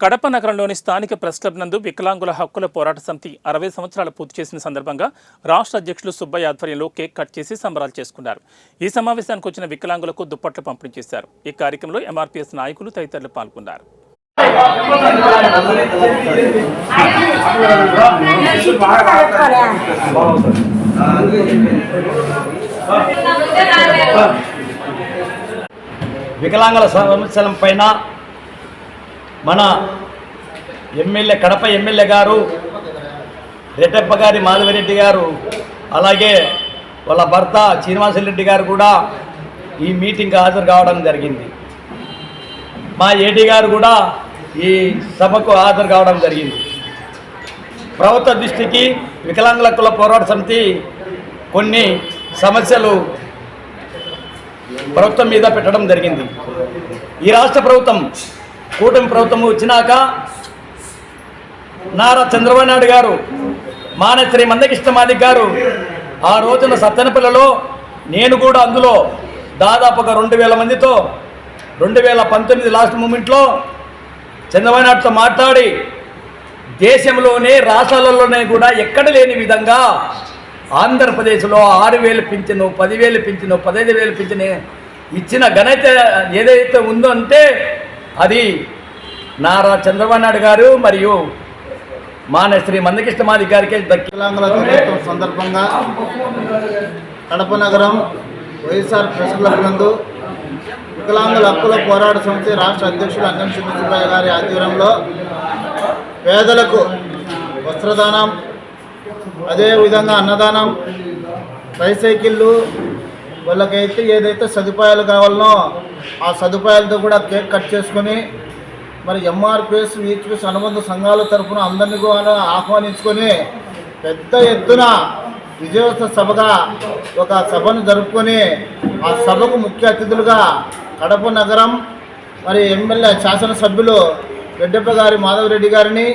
కడప నగరంలోని స్థానిక press club నందు వికలాంగుల హక్కుల పోరాట సమితి 60 సంవత్సరాలు పూర్తి చేసిన సందర్భంగా రాష్ట్ర అధ్యక్షులు సుబ్బయ్య ఆధ్వర్యంలో కేక్ కట్ చేసి సంబరాలు చేసుకున్నారు. ఈ సమావేశానికి వచ్చిన వికలాంగులకు దుప్పట్లు పంపిణీ చేశారు. ఈ కార్యక్రమంలో ఎంఆర్పీఎస్ నాయకులు తదితరులు పాల్గొన్నారు. వికలాంగుల సమస్యల పైన మన ఎమ్మెల్యే కడప ఎమ్మెల్యే గారు రెడ్డప్ప గారి మాధవరెడ్డి గారు అలాగే వాళ్ళ భర్త శ్రీనివాసరెడ్డి గారు కూడా ఈ మీటింగ్కి హాజరు కావడం జరిగింది. మా ఏడీ గారు కూడా ఈ సభకు హాజరు కావడం జరిగింది. ప్రభుత్వ దృష్టికి వికలాంగుల హక్కుల పోరాట సమితి కొన్ని సమస్యలు ప్రభుత్వం మీద పెట్టడం జరిగింది. ఈ రాష్ట్ర ప్రభుత్వం కూటమి ప్రభుత్వం వచ్చినాక నారా చంద్రబాబు నాయుడు గారు మానేశ్వరి మందకృష్ణ మాదిక్ గారు ఆ రోజున సత్తెనపల్లిలో నేను కూడా అందులో దాదాపు ఒక 2000 మందితో 2019 లాస్ట్ మూమెంట్లో చంద్రబాబు నాయుడుతో మాట్లాడి దేశంలోనే రాష్ట్రాలలోనే కూడా ఎక్కడ లేని విధంగా ఆంధ్రప్రదేశ్లో 6000 పింఛను 10,000 పింఛను 15,000 పింఛను ఇచ్చిన ఘనత ఏదైతే ఉందో అంటే అది నారా చంద్రబాబు నాయుడు గారు మరియు మానేశ్వరి మందకృష్ణ మాదిక్ గారికి వికలాంగుల దినోత్సవం సందర్భంగా కడప నగరం వైఎస్ఆర్ ప్రెస్ క్లబ్ నందు వికలాంగుల హక్కుల పోరాట సమితి రాష్ట్ర అధ్యక్షులు అన్నం సుబ్బయ్య గారి ఆధ్వర్యంలో పేదలకు వస్త్రదానం, అదేవిధంగా అన్నదానం, ట్రైసైకిళ్ళు, వాళ్ళకైతే ఏదైతే సదుపాయాలు కావాలనో ఆ సదుపాయాలతో కూడా కేక్ కట్ చేసుకొని మరి ఎంఆర్పిఎస్ వీహెచ్పిఎస్ అనుబంధ సంఘాల తరఫున అందరినీ కూడా ఆహ్వానించుకొని పెద్ద ఎత్తున విజయోత్సవ సభగా ఒక సభను జరుపుకొని ఆ సభకు ముఖ్య అతిథులుగా కడప నగరం మరి ఎమ్మెల్యే శాసనసభ్యులు రెడ్డప్ప గారి మాధవరెడ్డి గారిని